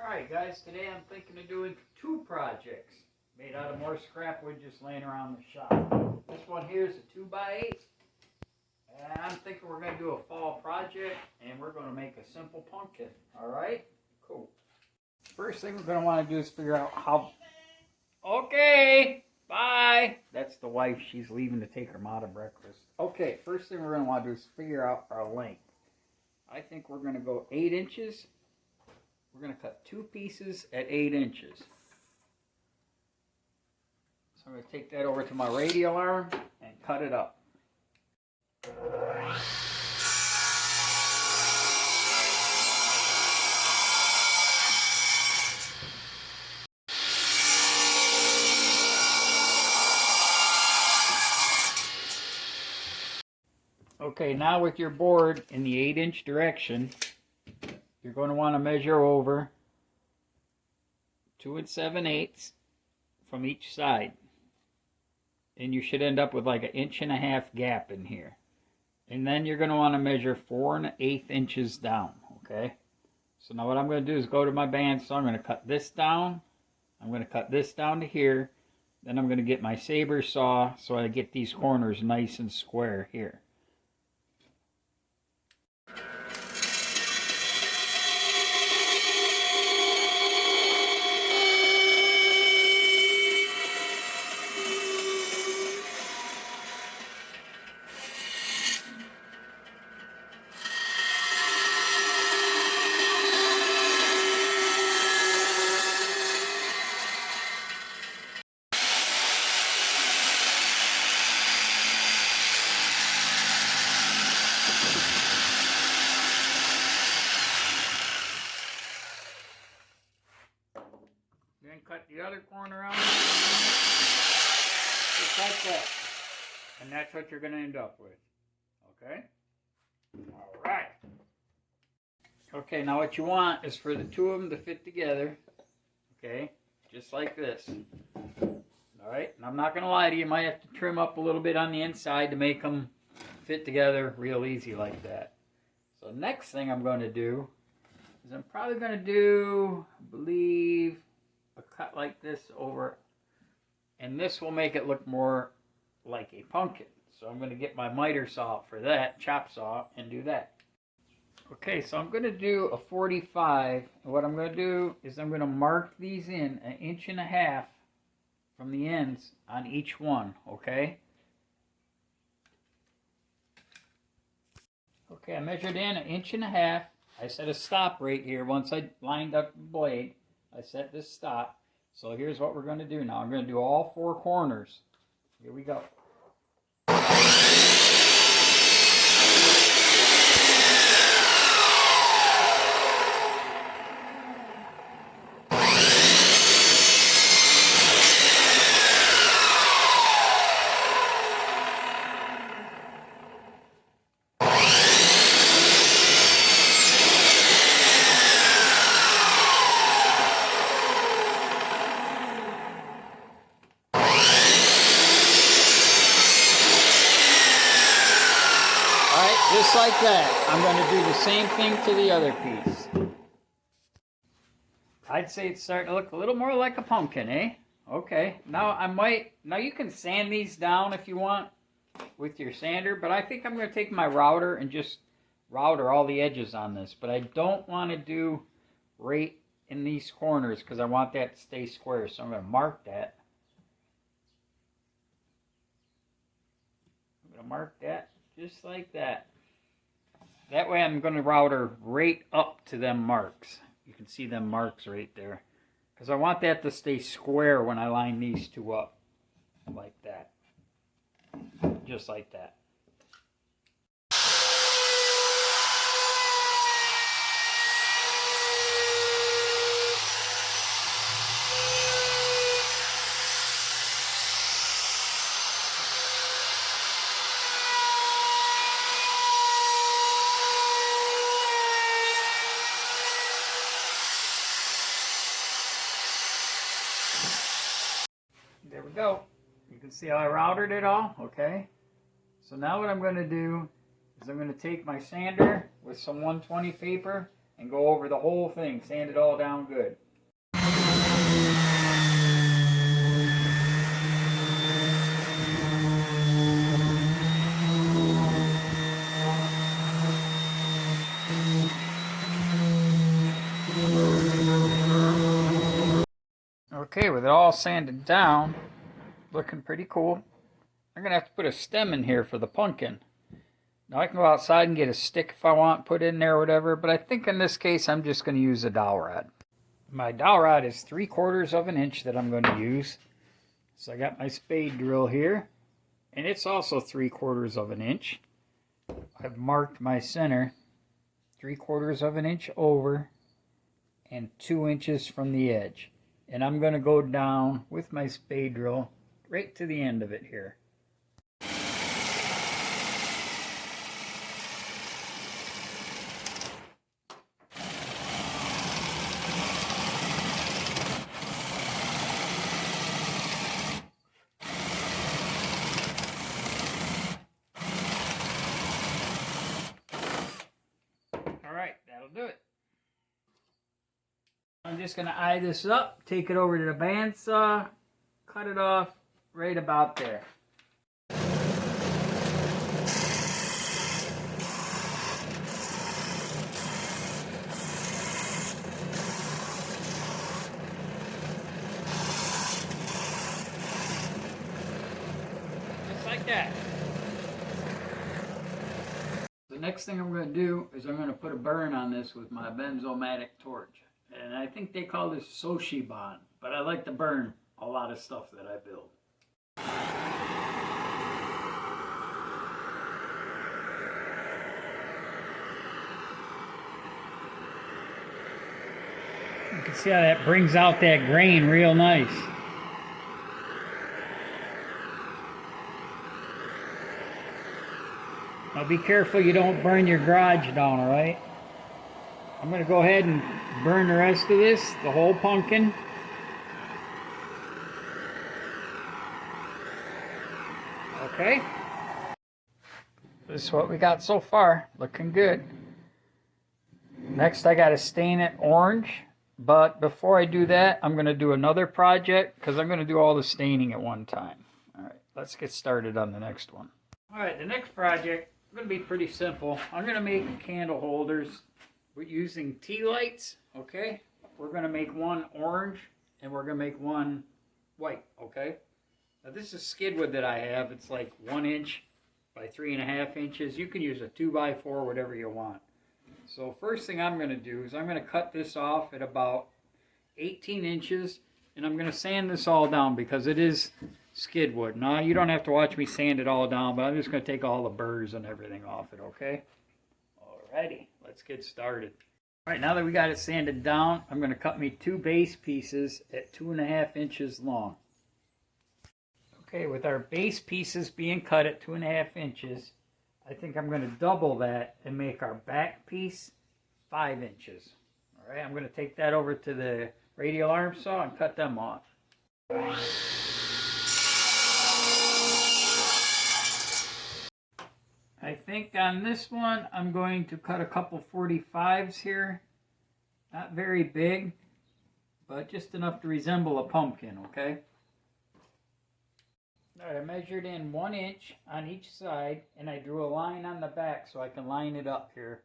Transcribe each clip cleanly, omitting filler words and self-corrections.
Alright guys, today I'm thinking of doing two projects made out of more scrap wood just laying around the shop. This one here is a 2x8, and I'm thinking we're going to do a fall project and we're going to make a simple pumpkin. Alright? Cool. First thing we're going to want to do is figure out how... Okay! Bye! That's the wife. She's leaving to take her ma to breakfast. Okay, first thing we're going to want to do is figure out our length. I think we're going to go 8 inches. We're going to cut 2 pieces at 8 inches. So I'm going to take that over to my radial arm and cut it up. Okay, now with your board in the 8-inch direction, you're going to want to measure over 2 7/8 from each side. And you should end up with like 1.5 inch gap in here. And then you're going to want to measure 4 1/8 inches down, okay? So now what I'm going to do is go to my bandsaw. I'm going to cut this down. I'm going to cut this down to here. Then I'm going to get my saber saw so I get these corners nice and square here. Then cut the other corner out, just like that. And that's what you're going to end up with. Okay? Alright. Okay, now what you want is for the two of them to fit together. Okay? Just like this. Alright? And I'm not going to lie to you, you might have to trim up a little bit on the inside to make them fit together real easy like that. So next thing I'm going to do is I'm probably going to do, I believe, a cut like this over, and this will make it look more like a pumpkin. So I'm going to get my miter saw for that, chop saw, and do that. Okay, so I'm going to do a 45, and what I'm going to do is I'm going to mark these in 1.5 inches from the ends on each one, okay? Okay, I measured in 1.5 inches. I set a stop right here. Once I lined up the blade, I set this stop. So here's what we're going to do now. I'm going to do all 4 corners. Here we go. Just like that. I'm going to do the same thing to the other piece. I'd say it's starting to look a little more like a pumpkin, eh? Okay. Now you can sand these down if you want with your sander, but I think I'm going to take my router and just router all the edges on this. But I don't want to do right in these corners because I want that to stay square. So I'm going to mark that. I'm going to mark that just like that. That way I'm going to router right up to them marks. You can see them marks right there. Because I want that to stay square when I line these two up. Like that. Just like that. There we go. You can see how I routed it all, okay? So now what I'm going to do is I'm going to take my sander with some 120 paper. and go over the whole thing. Sand it all down good. Okay, with it all sanded down, looking pretty cool. I'm going to have to put a stem in here for the pumpkin. Now I can go outside and get a stick if I want, put it in there or whatever, but I think in this case I'm just going to use a dowel rod. My dowel rod is 3/4 of an inch that I'm going to use. So I got my spade drill here, and it's also 3/4 of an inch. I've marked my center 3/4 of an inch over and 2 inches from the edge. And I'm going to go down with my spade drill right to the end of it here. Alright, that'll do it. I'm just going to eye this up, take it over to the bandsaw, cut it off right about there. Just like that. The next thing I'm going to do is I'm going to put a burn on this with my benzomatic torch. And I think they call this Soshiban, but I like to burn a lot of stuff that I build. You can see how that brings out that grain real nice. Now be careful you don't burn your garage down, alright? I'm going to go ahead and burn the rest of this, the whole pumpkin. Okay. This is what we got so far. Looking good. Next I got to stain it orange. But before I do that, I'm going to do another project because I'm going to do all the staining at one time. Alright, let's get started on the next one. Alright, the next project is going to be pretty simple. I'm going to make candle holders. We're using tea lights, okay? We're going to make one orange and we're going to make one white, okay? Now this is skid wood that I have. It's like 1 inch by 3.5 inches. You can use a 2x4, whatever you want. So first thing I'm going to do is I'm going to cut this off at about 18 inches and I'm going to sand this all down because it is skid wood. Now you don't have to watch me sand it all down, but I'm just going to take all the burrs and everything off it, okay? Alrighty, let's get started. Alright, now that we got it sanded down, I'm going to cut me 2 base pieces at 2.5 inches long. Okay, with our base pieces being cut at 2.5 inches, I think I'm going to double that and make our back piece 5 inches. Alright, I'm going to take that over to the radial arm saw and cut them off. I think on this one, I'm going to cut a couple 45s here. Not very big, but just enough to resemble a pumpkin, okay? All right, I measured in 1 inch on each side, and I drew a line on the back so I can line it up here.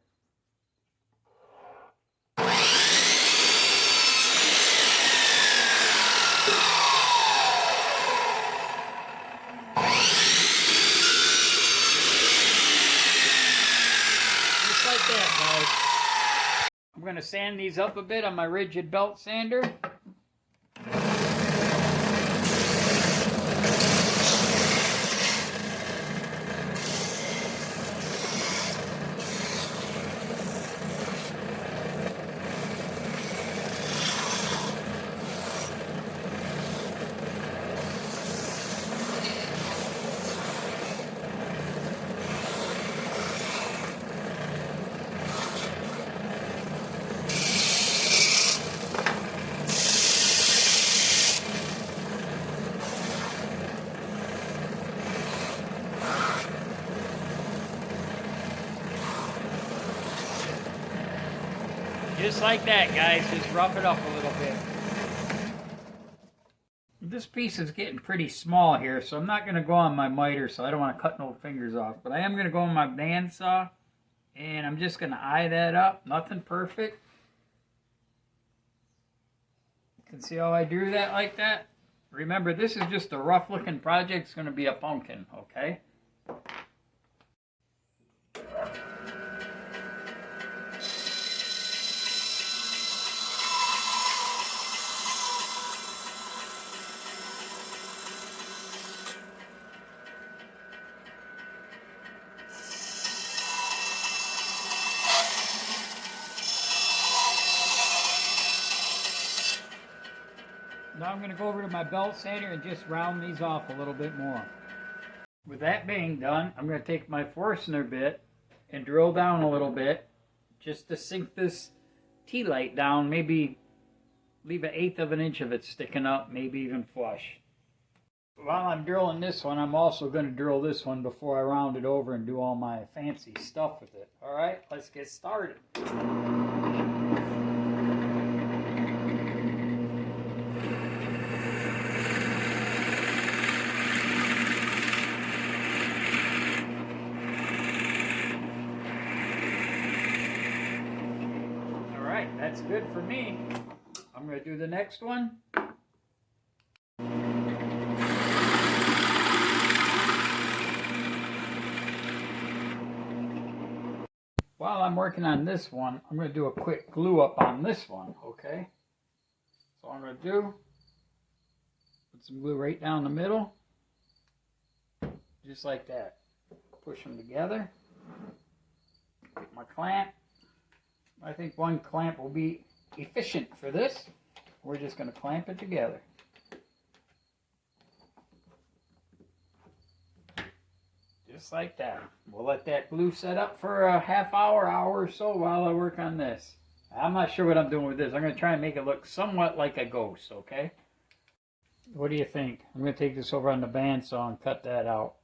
I'm going to sand these up a bit on my rigid belt sander. Just like that, guys. Just rough it up a little bit. This piece is getting pretty small here, so I'm not going to go on my miter, so I don't want to cut no fingers off. But I am going to go on my bandsaw, and I'm just going to eye that up. Nothing perfect. You can see how I drew that like that. Remember, this is just a rough-looking project. It's going to be a pumpkin, okay? Now I'm going to go over to my belt sander and just round these off a little bit more. With that being done, I'm going to take my Forstner bit and drill down a little bit just to sink this T-light down, maybe leave 1/8 of an inch of it sticking up, maybe even flush. While I'm drilling this one, I'm also going to drill this one before I round it over and do all my fancy stuff with it. Alright, let's get started. That's good for me. I'm going to do the next one. While I'm working on this one, I'm going to do a quick glue up on this one, okay? So what I'm going to do, put some glue right down the middle, just like that. Push them together. Get my clamp. I think one clamp will be efficient for this. We're just going to clamp it together. Just like that. We'll let that glue set up for a half hour, hour or so while I work on this. I'm not sure what I'm doing with this. I'm going to try and make it look somewhat like a ghost, okay? What do you think? I'm going to take this over on the bandsaw and cut that out.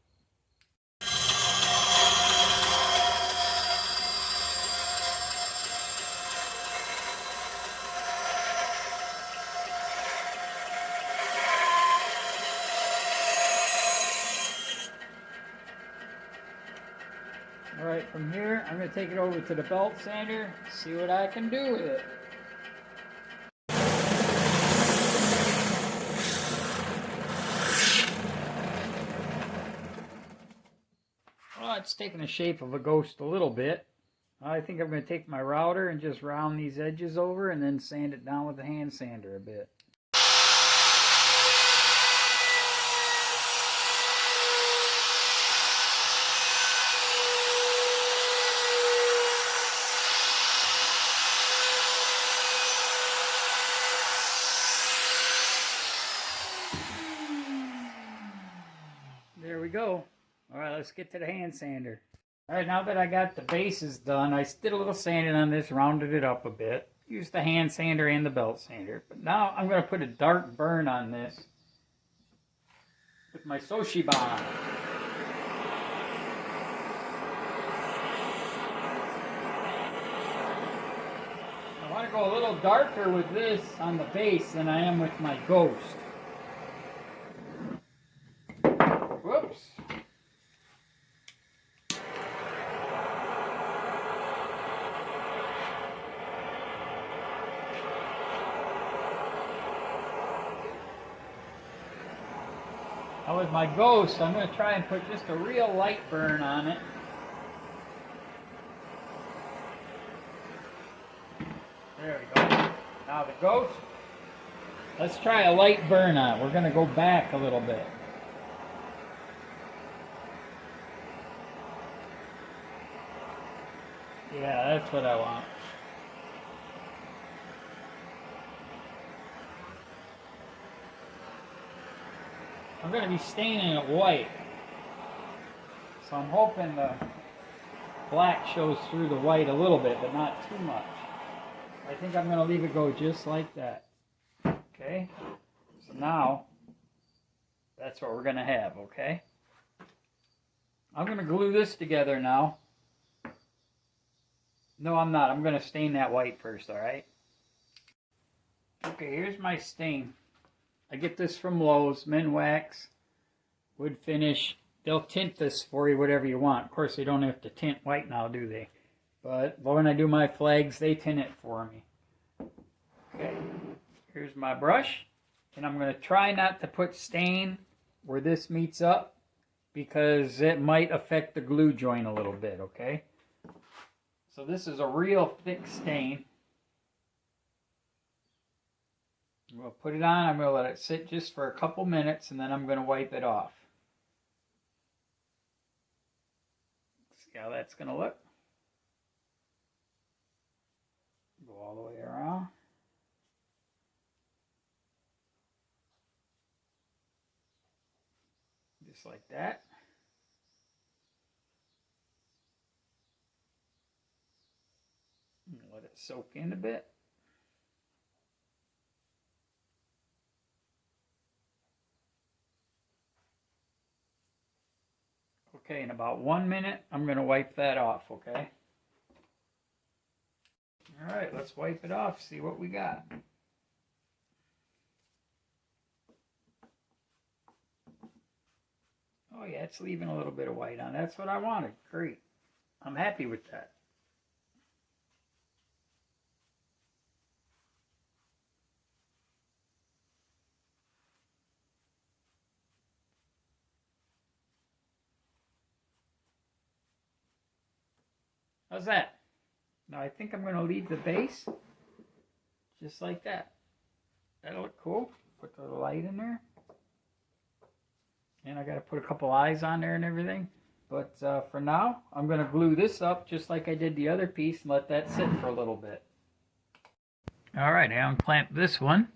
Alright, from here, I'm going to take it over to the belt sander, see what I can do with it. Well, it's taking the shape of a ghost a little bit. I think I'm going to take my router and just round these edges over and then sand it down with the hand sander a bit. There we go. Alright, let's get to the hand sander. Alright, now that I got the bases done, I did a little sanding on this, rounded it up a bit. Used the hand sander and the belt sander. But now I'm going to put a dark burn on this with my Toshiba. I want to go a little darker with this on the base than I am with my ghost. Whoops. Now with my ghost, I'm going to try and put just a real light burn on it. There we go. Now the ghost, let's try a light burn on it. We're going to go back a little bit. Yeah, that's what I want. I'm going to be staining it white. So I'm hoping the black shows through the white a little bit, but not too much. I think I'm going to leave it go just like that. Okay? So now, that's what we're going to have, okay? I'm going to glue this together now. No, I'm not. I'm going to stain that white first, all right? Okay, here's my stain. I get this from Lowe's, Men Wax, Wood Finish. They'll tint this for you, whatever you want. Of course, they don't have to tint white now, do they? But when I do my flags, they tint it for me. Okay, here's my brush. And I'm going to try not to put stain where this meets up, because it might affect the glue joint a little bit, okay? So this is a real thick stain. I'm going to put it on. I'm going to let it sit just for a couple minutes, and then I'm going to wipe it off. See how that's going to look. Go all the way around. Just like that. Let it soak in a bit. Okay, in about 1 minute, I'm going to wipe that off, okay? All right, let's wipe it off, see what we got. Oh yeah, it's leaving a little bit of white on. That's what I wanted. Great. I'm happy with that. How's that? Now I think I'm going to leave the base just like that. That'll look cool. Put the light in there. And I got to put a couple eyes on there and everything. But for now, I'm going to glue this up just like I did the other piece and let that sit for a little bit. Alright, I unclamped this one.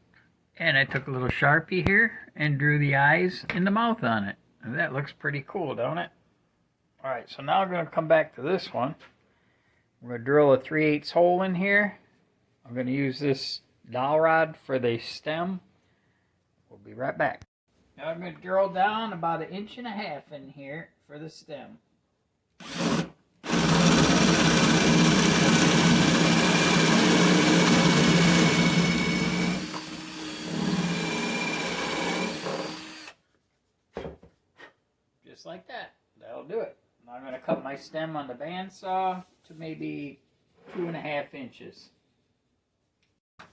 And I took a little Sharpie here and drew the eyes and the mouth on it. And that looks pretty cool, don't it? Alright, so now I'm going to come back to this one. I'm going to drill a 3/8 hole in here. I'm going to use this dowel rod for the stem. We'll be right back. Now I'm going to drill down about 1.5 inches in here for the stem. Just like that. That'll do it. Now I'm going to cut my stem on the bandsaw to maybe 2.5 inches.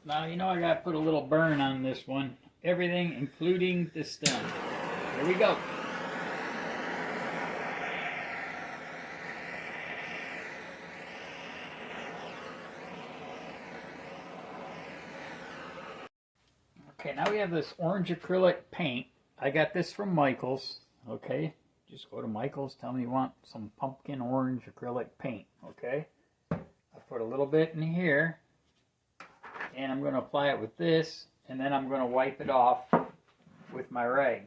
Now you know I got to put a little burn on this one. Everything including the stem. Here we go. Okay, now we have this orange acrylic paint. I got this from Michael's. Okay, just go to Michael's, tell me you want some pumpkin orange acrylic paint. Okay, I put a little bit in here, and I'm going to apply it with this, and then I'm going to wipe it off with my rag.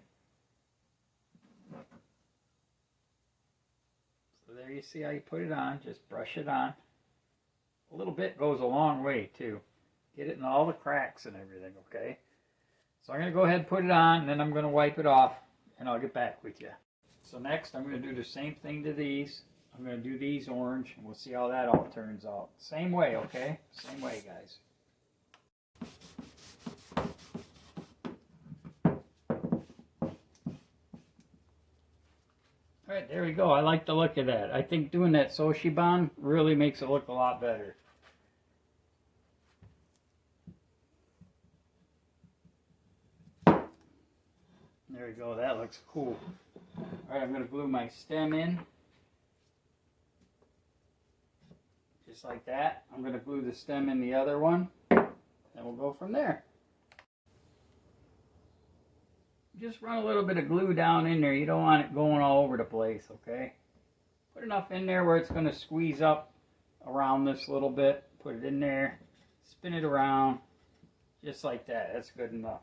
So there you see how you put it on. Just brush it on. A little bit goes a long way too. Get it in all the cracks and everything, okay? So I'm going to go ahead and put it on, and then I'm going to wipe it off, and I'll get back with you. So next I'm going to do the same thing to these. I'm going to do these orange, and we'll see how that all turns out. Same way, okay? Same way, guys. Alright, there we go. I like the look of that. I think doing that Soshiban really makes it look a lot better. There we go. That looks cool. Alright, I'm going to glue my stem in. Just like that. I'm going to glue the stem in the other one. And we'll go from there. Just run a little bit of glue down in there. You don't want it going all over the place, okay? Put enough in there where it's going to squeeze up around this a little bit. Put it in there. Spin it around. Just like that. That's good enough.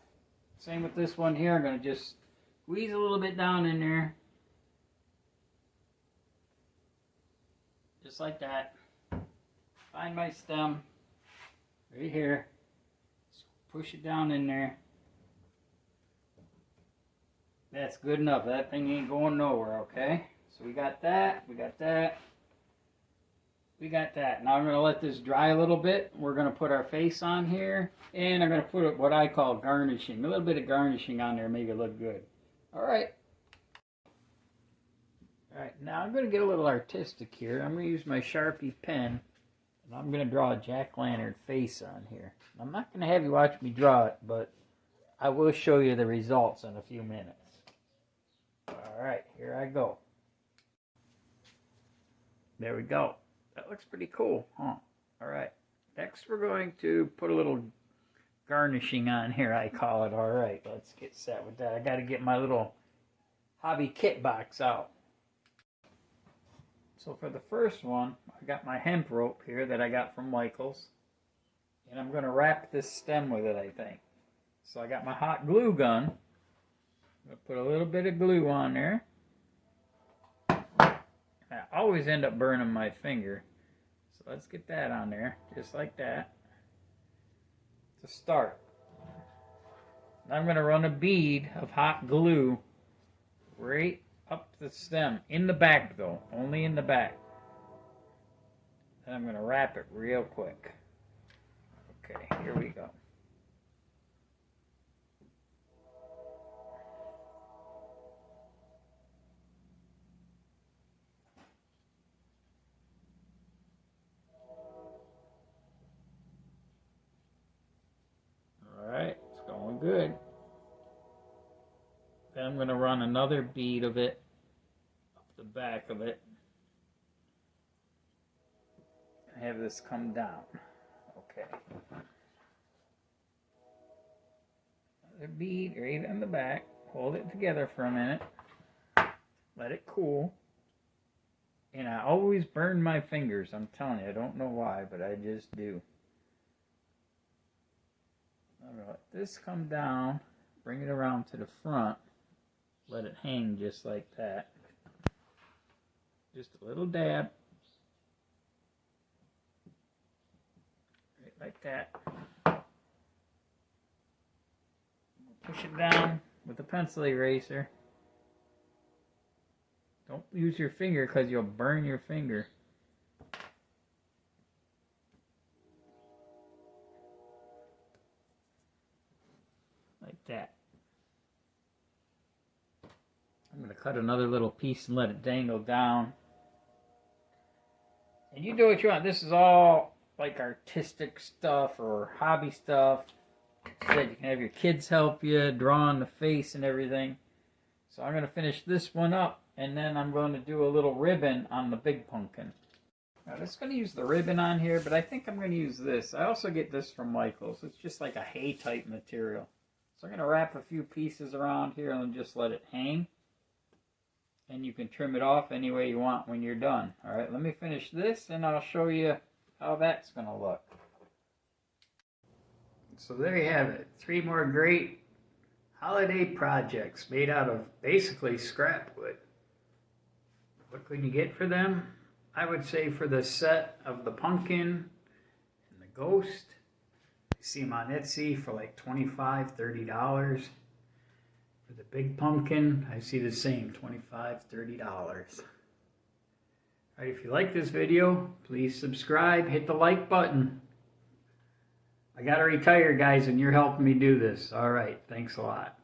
Same with this one here. I'm going to just squeeze a little bit down in there. Just like that. Find my stem. Right here. Just push it down in there. That's good enough. That thing ain't going nowhere, okay? So we got that. We got that. we got that. Now I'm going to let this dry a little bit. We're going to put our face on here. And I'm going to put what I call garnishing. A little bit of garnishing on there, make it look good. All right. All right, now I'm going to get a little artistic here. I'm going to use my Sharpie pen. And I'm going to draw a jack-o'-lantern face on here. I'm not going to have you watch me draw it, but I will show you the results in a few minutes. All right, here I go. There we go. That looks pretty cool, huh? All right. Next, we're going to put a little garnishing on here, I call it. All right, let's get set with that. I got to get my little hobby kit box out. So for the first one, I got my hemp rope here that I got from Michael's. And I'm going to wrap this stem with it, I think. So I got my hot glue gun. I'm going to put a little bit of glue on there. I always end up burning my finger. So let's get that on there, just like that. To start. Now I'm going to run a bead of hot glue right up the stem. In the back though, only in the back. Then I'm going to wrap it real quick. Okay, here we go. Alright, it's going good. Then I'm going to run another bead of it up the back of it. And have this come down. Okay. Another bead right on the back. Hold it together for a minute. Let it cool. And I always burn my fingers. I'm telling you, I don't know why, but I just do. I'm going to let this come down. Bring it around to the front. Let it hang just like that. Just a little dab. Right like that. Push it down with a pencil eraser. Don't use your finger because you'll burn your finger. Like that. I'm going to cut another little piece and let it dangle down. And you do what you want. This is all like artistic stuff or hobby stuff. So you can have your kids help you draw on the face and everything. So I'm going to finish this one up, and then I'm going to do a little ribbon on the big pumpkin. Now, I'm just going to use the ribbon on here, but I think I'm going to use this. I also get this from Michael's. It's just like a hay type material. So I'm going to wrap a few pieces around here and just let it hang. And you can trim it off any way you want when you're done. Alright, let me finish this and I'll show you how that's going to look. So there you have it. 3 more great holiday projects made out of basically scrap wood. What can you get for them? I would say for the set of the pumpkin and the ghost, you see them on Etsy for like $25, $30. For the big pumpkin, I see the same, $25, $30. Alright, if you like this video, please subscribe, hit the like button. I gotta retire, guys, and you're helping me do this. Alright, thanks a lot.